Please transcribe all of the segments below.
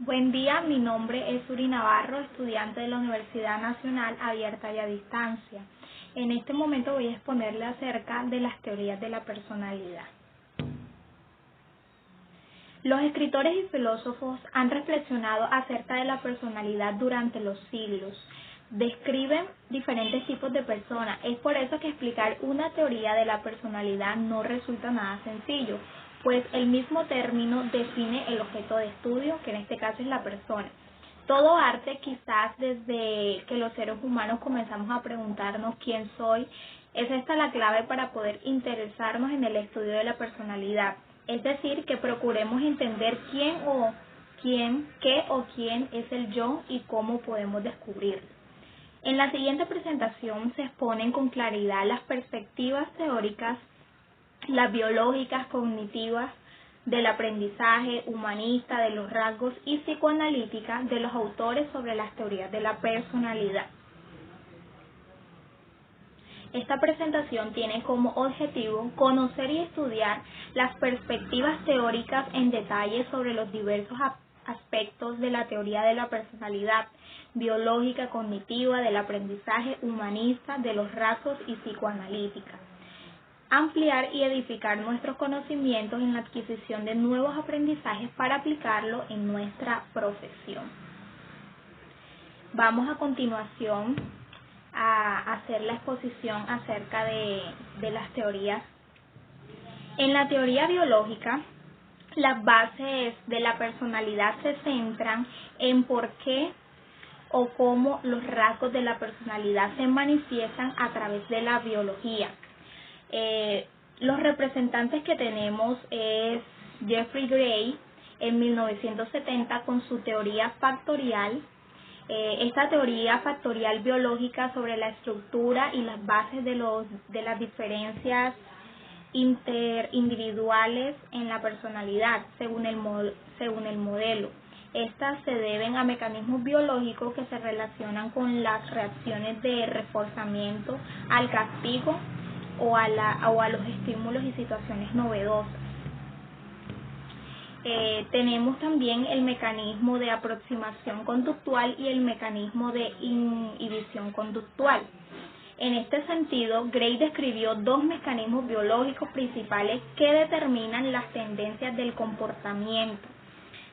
Buen día, mi nombre es Uri Navarro, estudiante de la Universidad Nacional Abierta y a Distancia. En este momento voy a exponerle acerca de las teorías de la personalidad. Los escritores y filósofos han reflexionado acerca de la personalidad durante los siglos. Describen diferentes tipos de personas. Es por eso que explicar una teoría de la personalidad no resulta nada sencillo, pues el mismo término define el objeto de estudio, que en este caso es la persona. Todo arte, quizás desde que los seres humanos comenzamos a preguntarnos quién soy, es esta la clave para poder interesarnos en el estudio de la personalidad. Es decir, que procuremos entender qué o quién es el yo y cómo podemos descubrirlo. En la siguiente presentación se exponen con claridad las perspectivas teóricas, las biológicas, cognitivas, del aprendizaje, humanista, de los rasgos y psicoanalítica de los autores sobre las teorías de la personalidad. Esta presentación tiene como objetivo conocer y estudiar las perspectivas teóricas en detalle sobre los diversos aspectos de la teoría de la personalidad, biológica, cognitiva, del aprendizaje, humanista, de los rasgos y psicoanalítica. Ampliar y edificar nuestros conocimientos en la adquisición de nuevos aprendizajes para aplicarlo en nuestra profesión. Vamos a continuación a hacer la exposición acerca de las teorías. En la teoría biológica, las bases de la personalidad se centran en por qué o cómo los rasgos de la personalidad se manifiestan a través de la biología. Los representantes que tenemos es Jeffrey Gray en 1970 con su teoría factorial. Esta teoría factorial biológica sobre la estructura y las bases de las diferencias interindividuales en la personalidad según el modelo. Estas se deben a mecanismos biológicos que se relacionan con las reacciones de reforzamiento al castigo o a los estímulos y situaciones novedosas. Tenemos también el mecanismo de aproximación conductual y el mecanismo de inhibición conductual. En este sentido, Gray describió dos mecanismos biológicos principales que determinan las tendencias del comportamiento.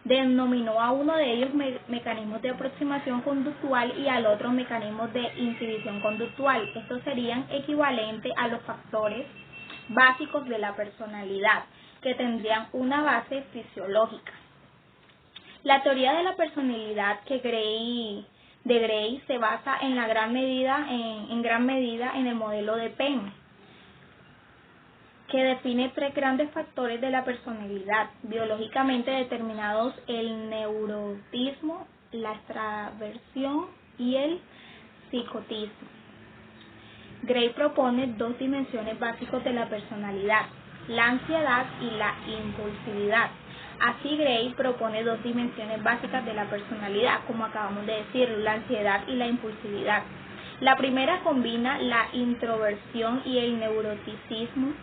Denominó a uno de ellos mecanismos de aproximación conductual y al otro mecanismos de inhibición conductual. Estos serían equivalentes a los factores básicos de la personalidad, que tendrían una base fisiológica. La teoría de la personalidad de Gray se basa en gran medida en el modelo de Penn, que define tres grandes factores de la personalidad biológicamente determinados: el neurotismo, la extraversión y el psicotismo. Gray propone dos dimensiones básicas de la personalidad: la ansiedad y la impulsividad. Así, Gray propone dos dimensiones básicas de la personalidad, como acabamos de decir, la ansiedad y la impulsividad. La primera combina la introversión y el neuroticismo.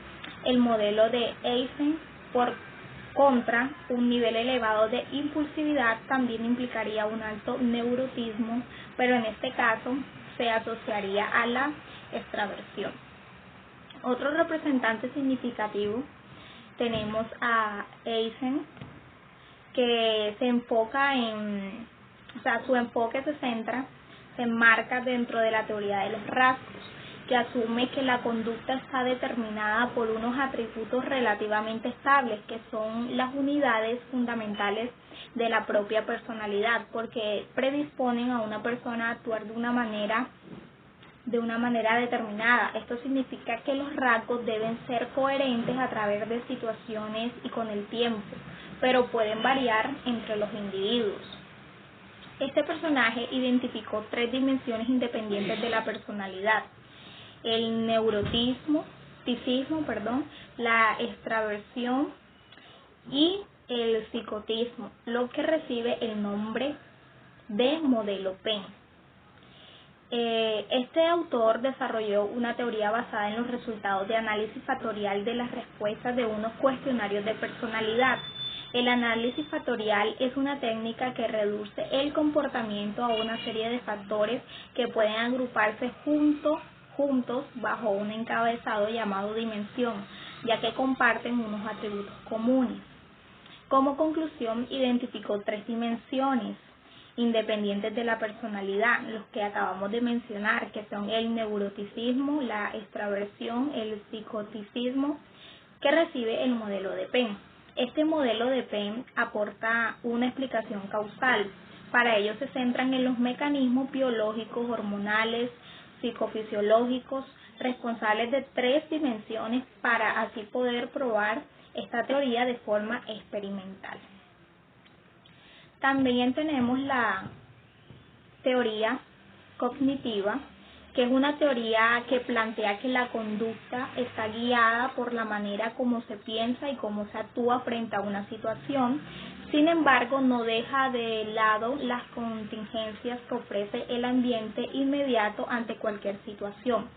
El modelo de Eysenck, por contra, un nivel elevado de impulsividad también implicaría un alto neurotismo, pero en este caso se asociaría a la extraversión. Otro representante significativo tenemos a Eysenck, que se enfoca su enfoque se enmarca dentro de la teoría de los rasgos, que asume que la conducta está determinada por unos atributos relativamente estables, que son las unidades fundamentales de la propia personalidad, porque predisponen a una persona a actuar de una manera determinada. Esto significa que los rasgos deben ser coherentes a través de situaciones y con el tiempo, pero pueden variar entre los individuos. Este personaje identificó tres dimensiones independientes de la personalidad: el neuroticismo, la extraversión y el psicotismo, lo que recibe el nombre de modelo Penn. Este autor desarrolló una teoría basada en los resultados de análisis factorial de las respuestas de unos cuestionarios de personalidad. El análisis factorial es una técnica que reduce el comportamiento a una serie de factores que pueden agruparse juntos bajo un encabezado llamado dimensión, ya que comparten unos atributos comunes. Como conclusión, identificó 3 dimensiones independientes de la personalidad, los que acabamos de mencionar, que son el neuroticismo, la extraversión, el psicoticismo, que recibe el modelo de Penn. Este modelo de Penn aporta una explicación causal. Para ello se centran en los mecanismos biológicos, hormonales, psicofisiológicos, responsables de 3 dimensiones para así poder probar esta teoría de forma experimental. También tenemos la teoría cognitiva, que es una teoría que plantea que la conducta está guiada por la manera como se piensa y cómo se actúa frente a una situación. Sin embargo, no deja de lado las contingencias que ofrece el ambiente inmediato ante cualquier situación.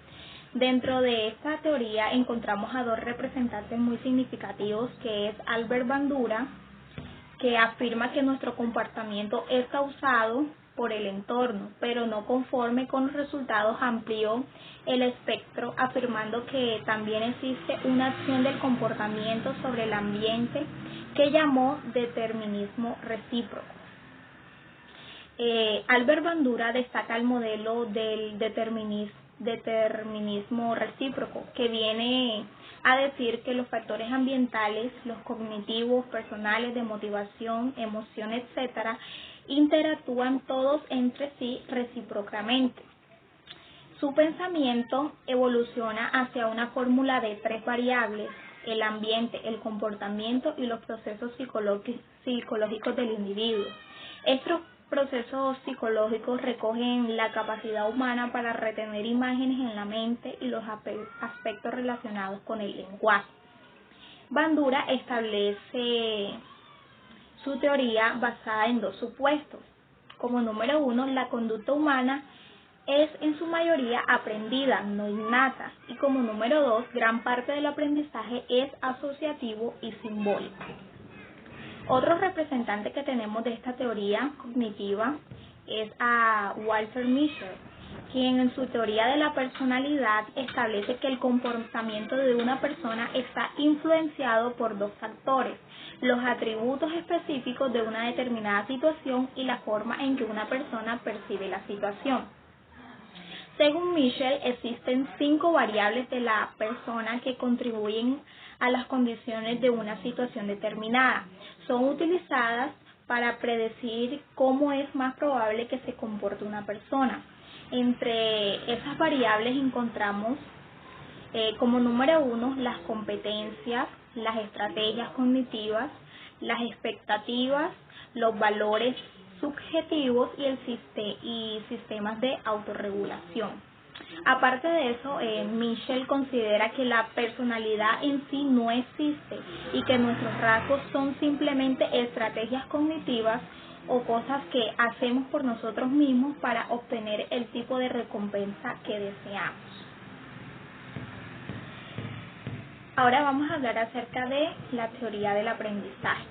Dentro de esta teoría encontramos a 2 representantes muy significativos, que es Albert Bandura, que afirma que nuestro comportamiento es causado por el entorno, pero no conforme con los resultados amplió el espectro, afirmando que también existe una acción del comportamiento sobre el ambiente que llamó determinismo recíproco. Albert Bandura destaca el modelo del determinismo recíproco, que viene a decir que los factores ambientales, los cognitivos, personales, de motivación, emoción, etc., interactúan todos entre sí recíprocamente. Su pensamiento evoluciona hacia una fórmula de 3 variables: el ambiente, el comportamiento y los procesos psicológicos del individuo. Estos procesos psicológicos recogen la capacidad humana para retener imágenes en la mente y los aspectos relacionados con el lenguaje. Bandura establece su teoría basada en 2 supuestos. Como número 1, la conducta humana es en su mayoría aprendida, no innata. Y como número 2, gran parte del aprendizaje es asociativo y simbólico. Otro representante que tenemos de esta teoría cognitiva es a Walter Mischel, quien en su teoría de la personalidad establece que el comportamiento de una persona está influenciado por 2 factores: los atributos específicos de una determinada situación y la forma en que una persona percibe la situación. Según Mischel, existen 5 variables de la persona que contribuyen a las condiciones de una situación determinada. Son utilizadas para predecir cómo es más probable que se comporte una persona. Entre esas variables encontramos como número 1 las competencias, las estrategias cognitivas, las expectativas, los valores subjetivos y sistemas de autorregulación. Aparte de eso, Mischel considera que la personalidad en sí no existe y que nuestros rasgos son simplemente estrategias cognitivas o cosas que hacemos por nosotros mismos para obtener el tipo de recompensa que deseamos. Ahora vamos a hablar acerca de la teoría del aprendizaje.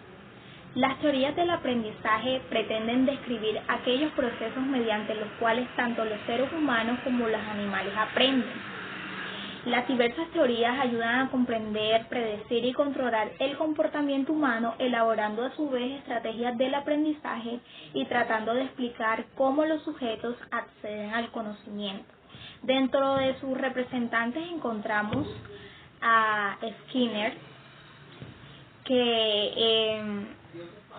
Las teorías del aprendizaje pretenden describir aquellos procesos mediante los cuales tanto los seres humanos como los animales aprenden. Las diversas teorías ayudan a comprender, predecir y controlar el comportamiento humano, elaborando a su vez estrategias del aprendizaje y tratando de explicar cómo los sujetos acceden al conocimiento. Dentro de sus representantes encontramos a Skinner, que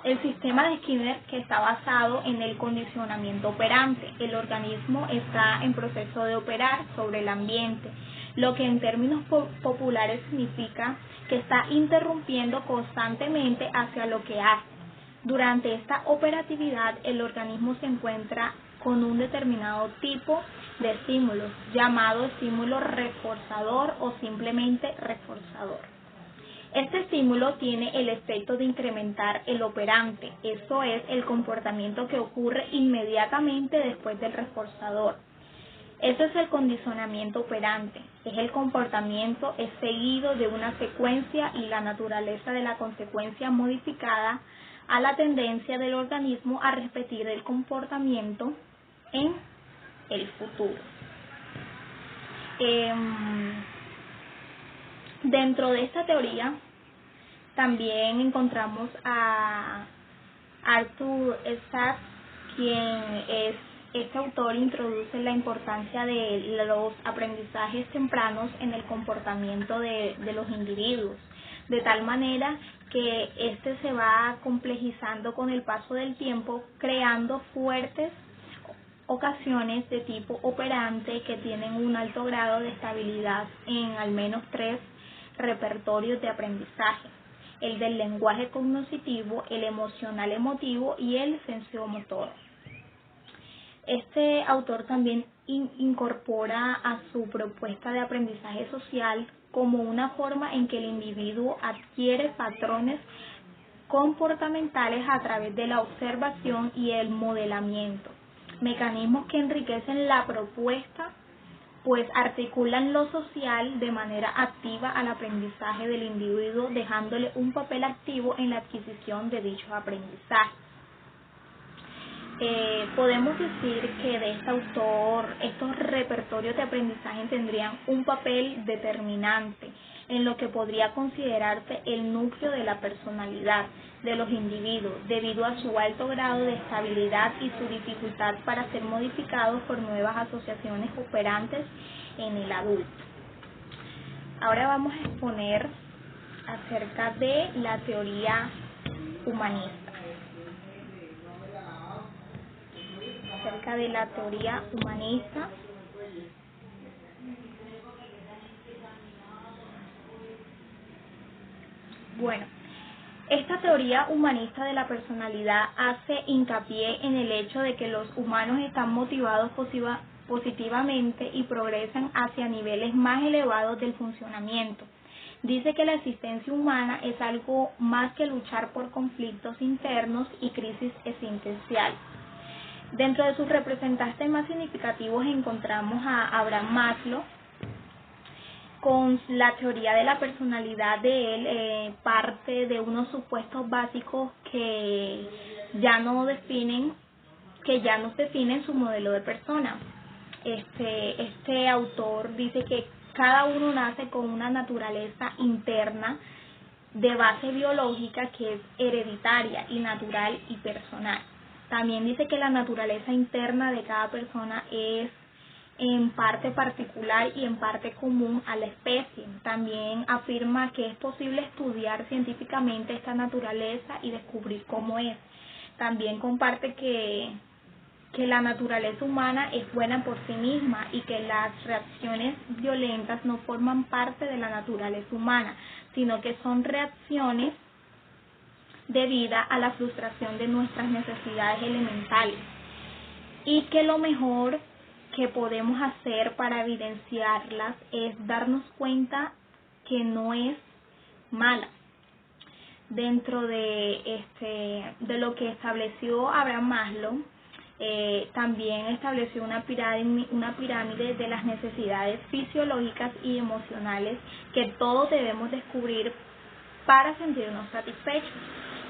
el sistema de Skinner, que está basado en el condicionamiento operante. El organismo está en proceso de operar sobre el ambiente, lo que en términos populares significa que está interrumpiendo constantemente hacia lo que hace. Durante esta operatividad, el organismo se encuentra con un determinado tipo de estímulos, llamado estímulo reforzador o simplemente reforzador. Este estímulo tiene el efecto de incrementar el operante, esto es, el comportamiento que ocurre inmediatamente después del reforzador. Eso es el condicionamiento operante. Es el comportamiento, es seguido de una secuencia y la naturaleza de la consecuencia modificada a la tendencia del organismo a repetir el comportamiento en el futuro. Dentro de esta teoría también encontramos a Arthur Sachs, este autor introduce la importancia de los aprendizajes tempranos en el comportamiento de los individuos, de tal manera que este se va complejizando con el paso del tiempo, creando fuertes ocasiones de tipo operante que tienen un alto grado de estabilidad en al menos 3 repertorios de aprendizaje: el del lenguaje cognoscitivo, el emocional emotivo y el sensomotor. Este autor también incorpora a su propuesta de aprendizaje social como una forma en que el individuo adquiere patrones comportamentales a través de la observación y el modelamiento, mecanismos que enriquecen la propuesta, pues articulan lo social de manera activa al aprendizaje del individuo, dejándole un papel activo en la adquisición de dicho aprendizaje. Podemos decir que de este autor estos repertorios de aprendizaje tendrían un papel determinante en lo que podría considerarse el núcleo de la personalidad de los individuos, debido a su alto grado de estabilidad y su dificultad para ser modificados por nuevas asociaciones operantes en el adulto. Ahora vamos a exponer acerca de la teoría humanista. Acerca de la teoría humanista. Bueno, esta teoría humanista de la personalidad hace hincapié en el hecho de que los humanos están motivados positivamente y progresan hacia niveles más elevados del funcionamiento. Dice que la existencia humana es algo más que luchar por conflictos internos y crisis existenciales. Dentro de sus representantes más significativos encontramos a Abraham Maslow. Con la teoría de la personalidad de él, parte de unos supuestos básicos que ya nos definen su modelo de persona. Este autor dice que cada uno nace con una naturaleza interna de base biológica que es hereditaria y natural y personal. También dice que la naturaleza interna de cada persona es en parte particular y en parte común a la especie. También afirma que es posible estudiar científicamente esta naturaleza y descubrir cómo es. También comparte que la naturaleza humana es buena por sí misma y que las reacciones violentas no forman parte de la naturaleza humana, sino que son reacciones debidas a la frustración de nuestras necesidades elementales, y que lo mejor que podemos hacer para evidenciarlas es darnos cuenta que no es mala. Dentro de lo que estableció Abraham Maslow, también estableció una pirámide de las necesidades fisiológicas y emocionales que todos debemos descubrir para sentirnos satisfechos.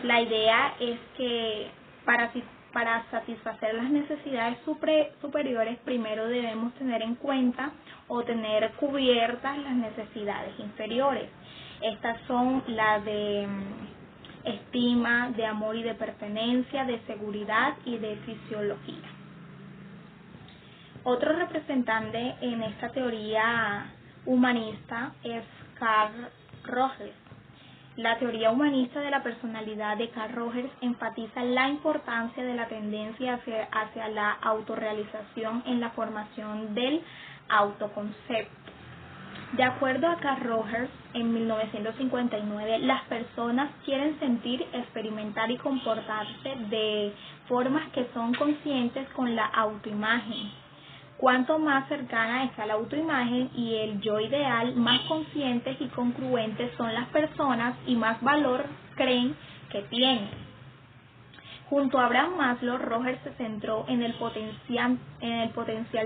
La idea es que para satisfacer las necesidades superiores, primero debemos tener en cuenta o tener cubiertas las necesidades inferiores. Estas son las de estima, de amor y de pertenencia, de seguridad y de fisiología. Otro representante en esta teoría humanista es Carl Rogers. La teoría humanista de la personalidad de Carl Rogers enfatiza la importancia de la tendencia hacia la autorrealización en la formación del autoconcepto. De acuerdo a Carl Rogers, en 1959, las personas quieren sentir, experimentar y comportarse de formas que son conscientes con la autoimagen. Cuanto más cercana está la autoimagen y el yo ideal, más conscientes y congruentes son las personas y más valor creen que tienen. Junto a Abraham Maslow, Rogers se centró en el potencial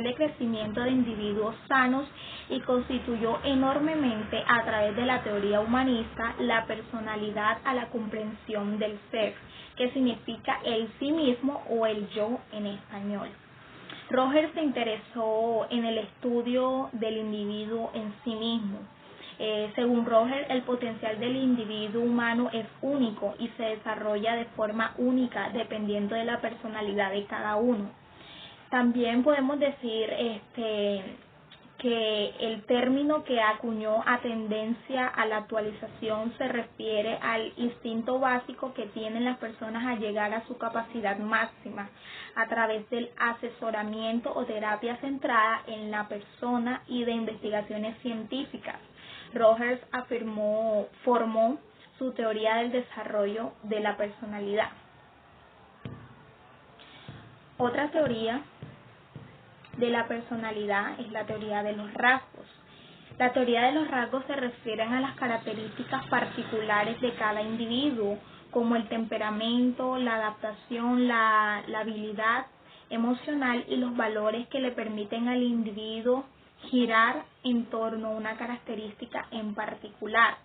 de crecimiento de individuos sanos y constituyó enormemente, a través de la teoría humanista, la personalidad a la comprensión del ser, que significa el sí mismo o el yo en español. Rogers se interesó en el estudio del individuo en sí mismo. Según Rogers, el potencial del individuo humano es único y se desarrolla de forma única dependiendo de la personalidad de cada uno. También podemos decir que el término que acuñó a tendencia a la actualización se refiere al instinto básico que tienen las personas a llegar a su capacidad máxima a través del asesoramiento o terapia centrada en la persona y de investigaciones científicas. Rogers formó su teoría del desarrollo de la personalidad. Otra teoría de la personalidad es la teoría de los rasgos. La teoría de los rasgos se refiere a las características particulares de cada individuo, como el temperamento, la adaptación, la habilidad emocional y los valores que le permiten al individuo girar en torno a una característica en particular.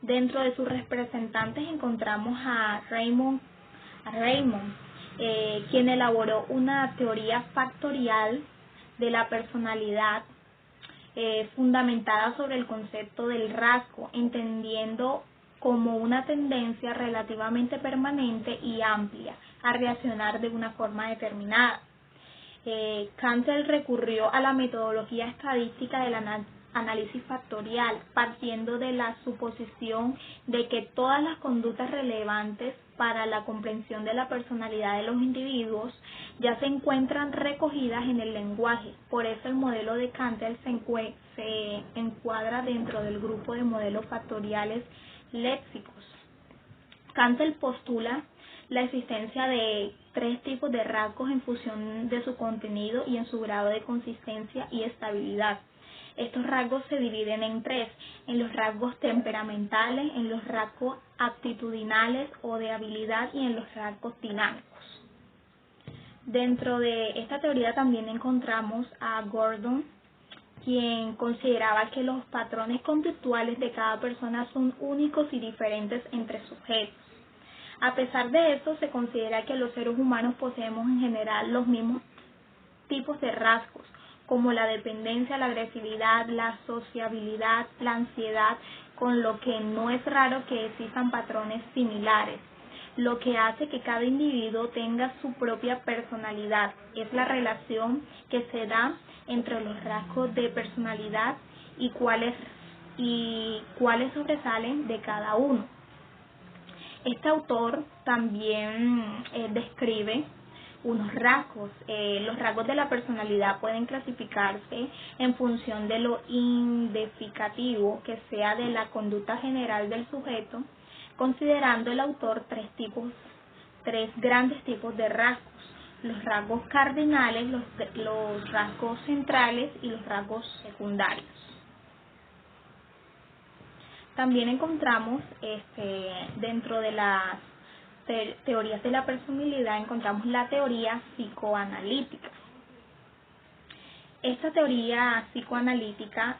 Dentro de sus representantes encontramos a Raymond, quien elaboró una teoría factorial de la personalidad fundamentada sobre el concepto del rasgo, entendiendo como una tendencia relativamente permanente y amplia a reaccionar de una forma determinada. Cantel recurrió a la metodología estadística del análisis factorial, partiendo de la suposición de que todas las conductas relevantes para la comprensión de la personalidad de los individuos ya se encuentran recogidas en el lenguaje. Por eso el modelo de Cantel se encuadra dentro del grupo de modelos factoriales léxicos. Cantel postula la existencia de 3 tipos de rasgos en función de su contenido y en su grado de consistencia y estabilidad. Estos rasgos se dividen en 3, en los rasgos temperamentales, en los rasgos aptitudinales o de habilidad y en los rasgos dinámicos. Dentro de esta teoría también encontramos a Gordon, quien consideraba que los patrones conductuales de cada persona son únicos y diferentes entre sujetos. A pesar de esto, se considera que los seres humanos poseemos en general los mismos tipos de rasgos, como la dependencia, la agresividad, la sociabilidad, la ansiedad, con lo que no es raro que existan patrones similares. Lo que hace que cada individuo tenga su propia personalidad es la relación que se da entre los rasgos de personalidad y cuáles sobresalen de cada uno. Este autor también describe unos rasgos. Los rasgos de la personalidad pueden clasificarse en función de lo identificativo que sea de la conducta general del sujeto, considerando el autor 3 grandes tipos de rasgos: los rasgos cardinales, los rasgos centrales y los rasgos secundarios. También encontramos dentro de las teorías de la personalidad, encontramos la teoría psicoanalítica. Esta teoría psicoanalítica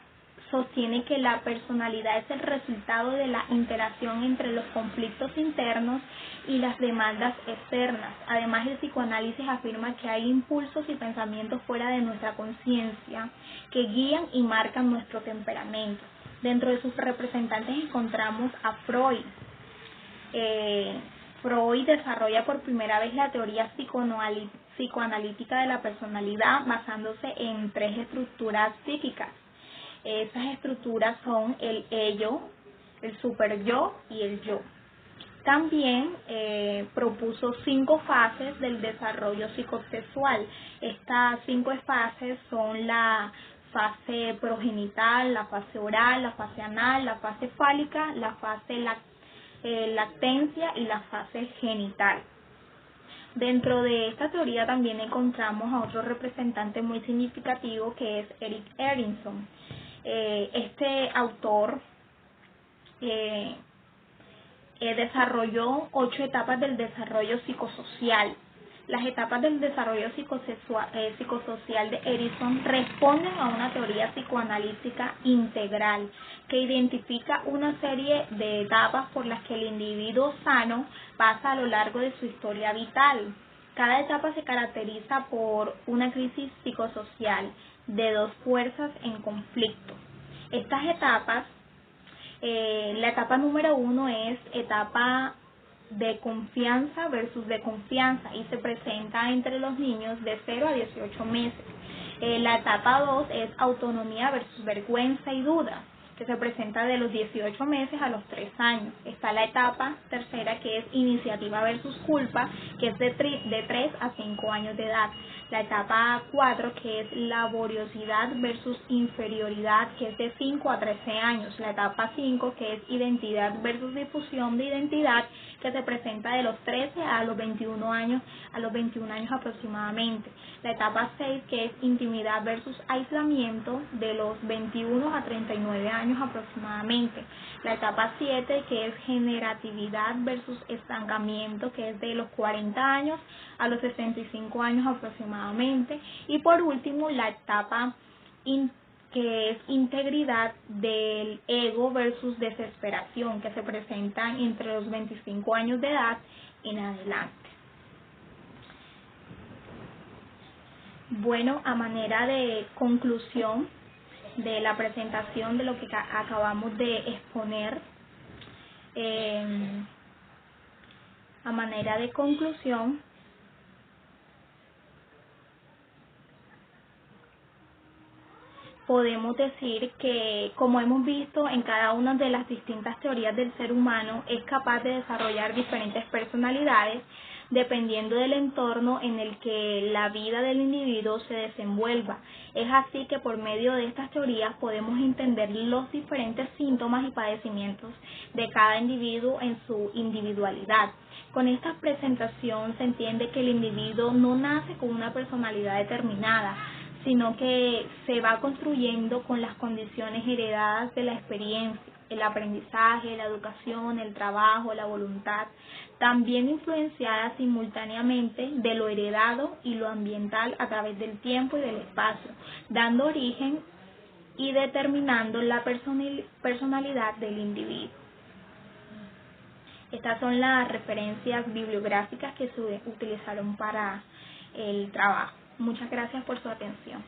sostiene que la personalidad es el resultado de la interacción entre los conflictos internos y las demandas externas. Además, el psicoanálisis afirma que hay impulsos y pensamientos fuera de nuestra conciencia que guían y marcan nuestro temperamento. Dentro de sus representantes encontramos a Freud. Freud desarrolla por primera vez la teoría psicoanalítica de la personalidad basándose en 3 estructuras psíquicas. Esas estructuras son el ello, el superyo y el yo. También propuso 5 fases del desarrollo psicosexual. Estas 5 fases son la fase progenital, la fase oral, la fase anal, la fase fálica, la fase lactencia y la fase genital. Dentro de esta teoría también encontramos a otro representante muy significativo, que es Erik Erikson. Este autor desarrolló 8 etapas del desarrollo psicosocial. Las etapas del desarrollo psicosocial de Erickson responden a una teoría psicoanalítica integral que identifica una serie de etapas por las que el individuo sano pasa a lo largo de su historia vital. Cada etapa se caracteriza por una crisis psicosocial de 2 fuerzas en conflicto. Estas etapas, la etapa número 1 es etapa de confianza versus de confianza y se presenta entre los niños de 0 a 18 meses. La etapa 2 es autonomía versus vergüenza y duda, que se presenta de los 18 meses a los 3 años. Está la etapa tercera, que es iniciativa versus culpa, que es de 3 a 5 años de edad. La etapa 4, que es laboriosidad versus inferioridad, que es de 5 a 13 años. La etapa 5, que es identidad versus difusión de identidad, que se presenta de los 13 a los 21 años, aproximadamente. La etapa 6, que es intimidad versus aislamiento, de los 21 a 39 años aproximadamente. La etapa 7, que es generatividad versus estancamiento, que es de los 40 años a los 65 años aproximadamente. Y por último, la etapa que es integridad del ego versus desesperación, que se presentan entre los 25 años de edad en adelante. Bueno, a manera de conclusión de la presentación de lo que acabamos de exponer, a manera de conclusión, podemos decir que, como hemos visto en cada una de las distintas teorías del ser humano, es capaz de desarrollar diferentes personalidades dependiendo del entorno en el que la vida del individuo se desenvuelva. Es así que por medio de estas teorías podemos entender los diferentes síntomas y padecimientos de cada individuo en su individualidad. Con esta presentación se entiende que el individuo no nace con una personalidad determinada, sino que se va construyendo con las condiciones heredadas de la experiencia, el aprendizaje, la educación, el trabajo, la voluntad, también influenciadas simultáneamente de lo heredado y lo ambiental a través del tiempo y del espacio, dando origen y determinando la personalidad del individuo. Estas son las referencias bibliográficas que se utilizaron para el trabajo. Muchas gracias por su atención.